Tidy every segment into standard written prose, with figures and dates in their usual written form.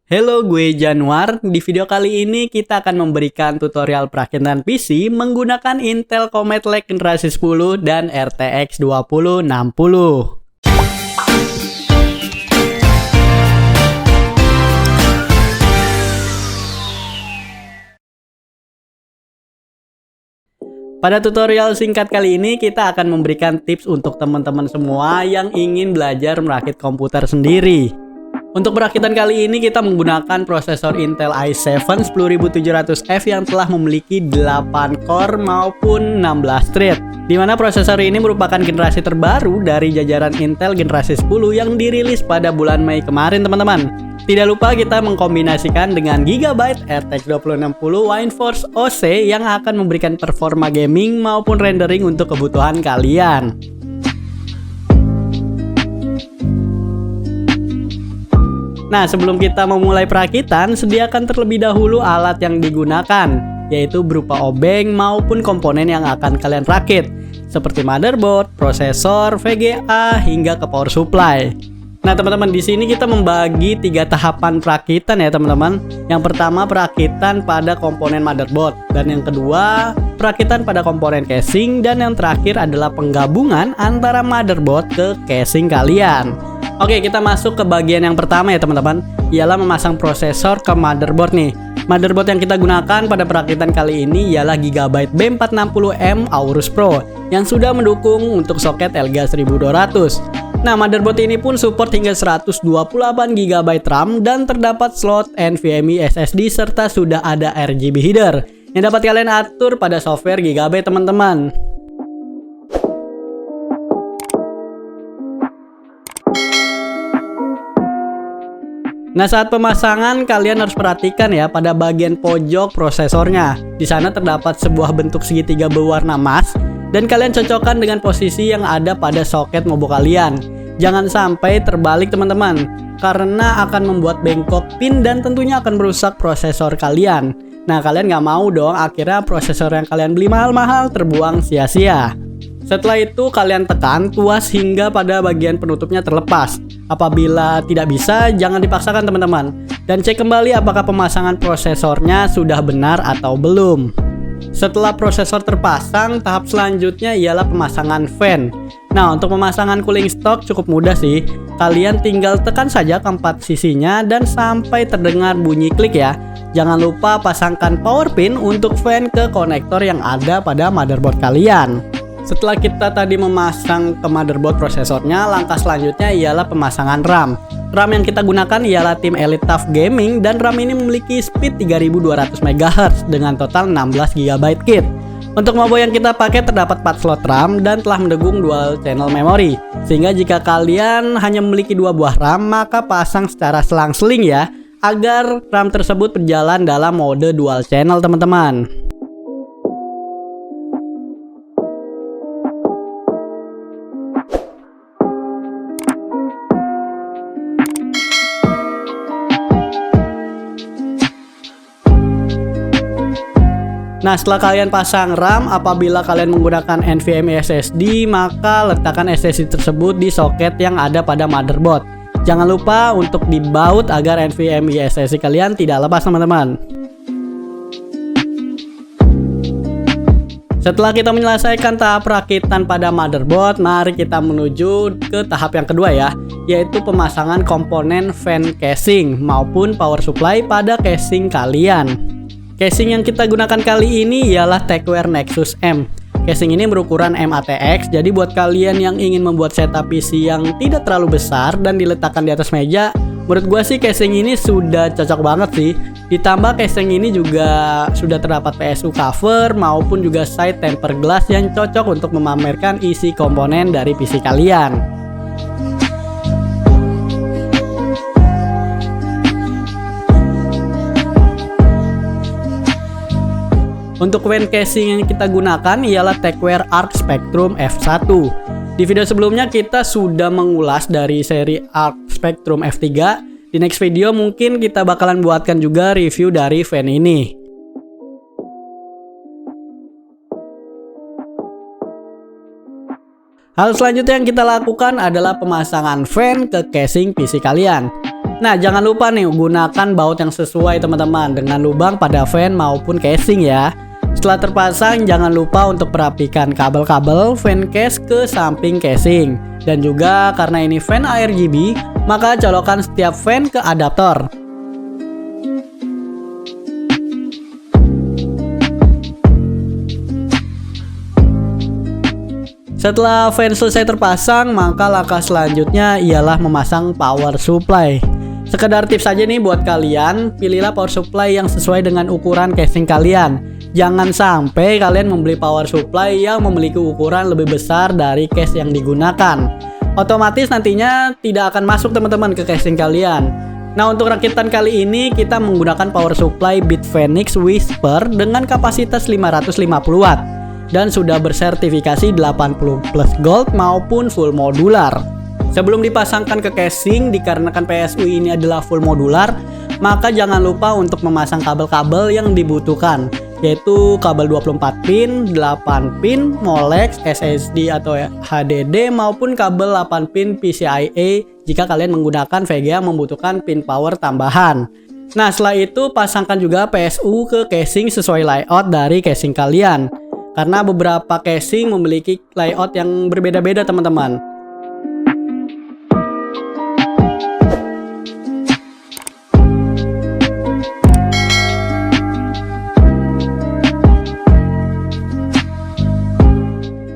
Halo, gue Januar. Di video kali ini kita akan memberikan tutorial perakitan PC menggunakan Intel Comet Lake generasi 10 dan RTX 2060. Pada tutorial singkat kali ini kita akan memberikan tips untuk teman-teman semua yang ingin belajar merakit komputer sendiri. Untuk perakitan kali ini kita menggunakan prosesor Intel i7 10700F yang telah memiliki 8 core maupun 16 thread. Di mana prosesor ini merupakan generasi terbaru dari jajaran Intel generasi 10 yang dirilis pada bulan Mei kemarin, teman-teman. Tidak lupa kita mengkombinasikan dengan Gigabyte RTX 2060 WindForce OC yang akan memberikan performa gaming maupun rendering untuk kebutuhan kalian. Nah, sebelum kita memulai perakitan, sediakan terlebih dahulu alat yang digunakan, yaitu berupa obeng maupun komponen yang akan kalian rakit, seperti motherboard, prosesor, VGA, hingga ke power supply. Nah, teman-teman, di sini kita membagi 3 tahapan perakitan ya, teman-teman. Yang pertama, perakitan pada komponen motherboard, dan yang kedua, perakitan pada komponen casing, dan yang terakhir adalah penggabungan antara motherboard ke casing kalian. Oke, kita masuk ke bagian yang pertama ya, teman-teman. Ialah memasang prosesor ke motherboard nih. Motherboard yang kita gunakan pada perakitan kali ini ialah Gigabyte B460M Aorus Pro yang sudah mendukung untuk soket Elgato 1200. Nah, motherboard ini pun support hingga 128GB RAM dan terdapat slot NVMe SSD serta sudah ada RGB header yang dapat kalian atur pada software Gigabyte, teman-teman. Nah, saat pemasangan kalian harus perhatikan ya pada bagian pojok prosesornya. Di sana terdapat sebuah bentuk segitiga berwarna emas dan kalian cocokkan dengan posisi yang ada pada soket mobile kalian. Jangan sampai terbalik, teman-teman, karena akan membuat bengkok pin dan tentunya akan merusak prosesor kalian. Nah, kalian nggak mau dong akhirnya prosesor yang kalian beli mahal-mahal terbuang sia-sia. Setelah itu kalian tekan tuas hingga pada bagian penutupnya terlepas. Apabila tidak bisa, jangan dipaksakan, teman-teman. Dan cek kembali apakah pemasangan prosesornya sudah benar atau belum. Setelah prosesor terpasang, tahap selanjutnya ialah pemasangan fan. Nah, untuk pemasangan cooling stock cukup mudah sih. Kalian tinggal tekan saja keempat sisinya dan sampai terdengar bunyi klik ya. Jangan lupa pasangkan power pin untuk fan ke konektor yang ada pada motherboard kalian. Setelah kita tadi memasang ke motherboard prosesornya, langkah selanjutnya ialah pemasangan RAM. RAM yang kita gunakan ialah tim Elite Tough Gaming dan RAM ini memiliki speed 3200 MHz dengan total 16GB kit. Untuk mabo yang kita pakai terdapat 4 slot RAM dan telah mendukung dual channel memory. Sehingga jika kalian hanya memiliki 2 buah RAM, maka pasang secara selang-seling ya, agar RAM tersebut berjalan dalam mode dual channel, teman-teman. Nah, setelah kalian pasang RAM, apabila kalian menggunakan NVMe SSD, maka letakkan SSD tersebut di soket yang ada pada motherboard. Jangan lupa untuk dibaut agar NVMe SSD kalian tidak lepas, teman-teman. Setelah kita menyelesaikan tahap perakitan pada motherboard, mari kita menuju ke tahap yang kedua ya, yaitu pemasangan komponen fan casing maupun power supply pada casing kalian. Casing yang kita gunakan kali ini ialah Tecware Nexus M. Casing ini berukuran MATX, jadi buat kalian yang ingin membuat setup PC yang tidak terlalu besar dan diletakkan di atas meja, menurut gue sih casing ini sudah cocok banget sih. Ditambah casing ini juga sudah terdapat PSU cover maupun juga side tempered glass yang cocok untuk memamerkan isi komponen dari PC kalian. Untuk fan casing yang kita gunakan ialah Tecware Arc Spectrum F1. Di video sebelumnya kita sudah mengulas dari seri Arc Spectrum F3. Di next video mungkin kita bakalan buatkan juga review dari fan ini. Hal selanjutnya yang kita lakukan adalah pemasangan fan ke casing PC kalian. Nah, jangan lupa nih gunakan baut yang sesuai teman-teman dengan lubang pada fan maupun casing ya. Setelah terpasang, jangan lupa untuk merapikan kabel-kabel fan case ke samping casing. Dan juga karena ini fan ARGB, maka colokkan setiap fan ke adaptor. Setelah fan selesai terpasang, maka langkah selanjutnya ialah memasang power supply. Sekedar tips aja nih buat kalian, pilihlah power supply yang sesuai dengan ukuran casing kalian. Jangan sampai kalian membeli power supply yang memiliki ukuran lebih besar dari case yang digunakan. Otomatis nantinya tidak akan masuk teman-teman ke casing kalian. Nah, untuk rakitan kali ini kita menggunakan power supply Bitfenix Whisper dengan kapasitas 550 watt dan sudah bersertifikasi 80 plus gold maupun full modular. Sebelum dipasangkan ke casing, dikarenakan PSU ini adalah full modular, maka jangan lupa untuk memasang kabel-kabel yang dibutuhkan, yaitu kabel 24 pin, 8 pin, Molex, SSD atau HDD maupun kabel 8 pin PCIe jika kalian menggunakan VGA membutuhkan pin power tambahan. Nah, setelah itu pasangkan juga PSU ke casing sesuai layout dari casing kalian. Karena beberapa casing memiliki layout yang berbeda-beda teman-teman.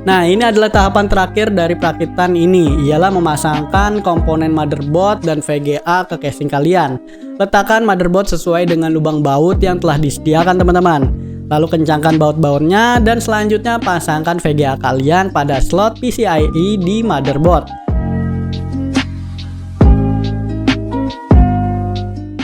Nah, ini adalah tahapan terakhir dari perakitan ini, ialah memasangkan komponen motherboard dan VGA ke casing kalian. Letakkan motherboard sesuai dengan lubang baut yang telah disediakan teman-teman. Lalu kencangkan baut-bautnya dan selanjutnya pasangkan VGA kalian pada slot PCIe di motherboard.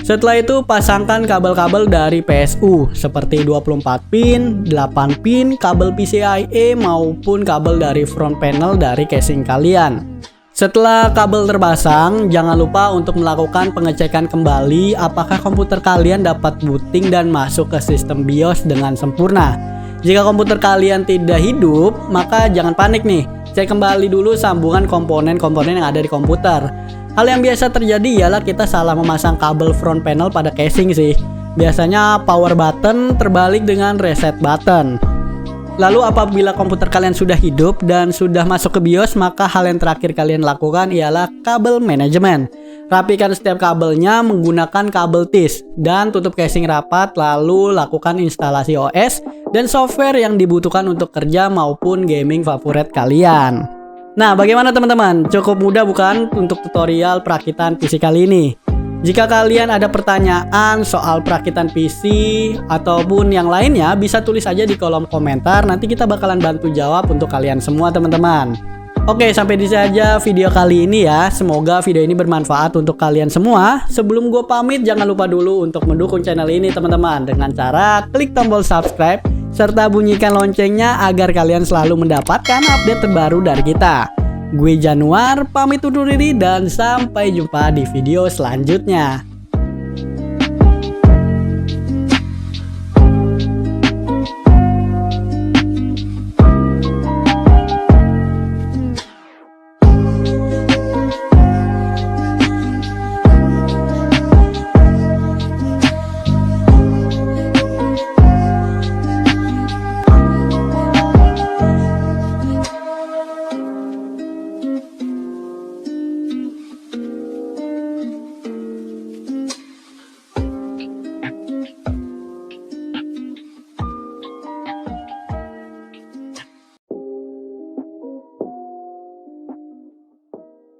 Setelah itu pasangkan kabel-kabel dari PSU seperti 24 pin, 8 pin, kabel PCIe maupun kabel dari front panel dari casing kalian. Setelah kabel terpasang, jangan lupa untuk melakukan pengecekan kembali apakah komputer kalian dapat booting dan masuk ke sistem BIOS dengan sempurna. Jika komputer kalian tidak hidup, maka jangan panik nih. Cek kembali dulu sambungan komponen-komponen yang ada di komputer. Hal yang biasa terjadi ialah kita salah memasang kabel front panel pada casing sih. Biasanya power button terbalik dengan reset button. Lalu apabila komputer kalian sudah hidup dan sudah masuk ke BIOS, maka hal yang terakhir kalian lakukan ialah kabel manajemen. Rapikan setiap kabelnya menggunakan kabel TIS dan tutup casing rapat, lalu lakukan instalasi OS dan software yang dibutuhkan untuk kerja maupun gaming favorit kalian. Nah, bagaimana teman-teman? Cukup mudah bukan untuk tutorial perakitan PC kali ini? Jika kalian ada pertanyaan soal perakitan PC ataupun yang lainnya, bisa tulis aja di kolom komentar. Nanti kita bakalan bantu jawab untuk kalian semua teman-teman. Oke, sampai di sini aja video kali ini ya. Semoga video ini bermanfaat untuk kalian semua. Sebelum gue pamit, jangan lupa dulu untuk mendukung channel ini teman-teman dengan cara klik tombol subscribe serta bunyikan loncengnya agar kalian selalu mendapatkan update terbaru dari kita. Gue Januar, pamit undur diri dan sampai jumpa di video selanjutnya.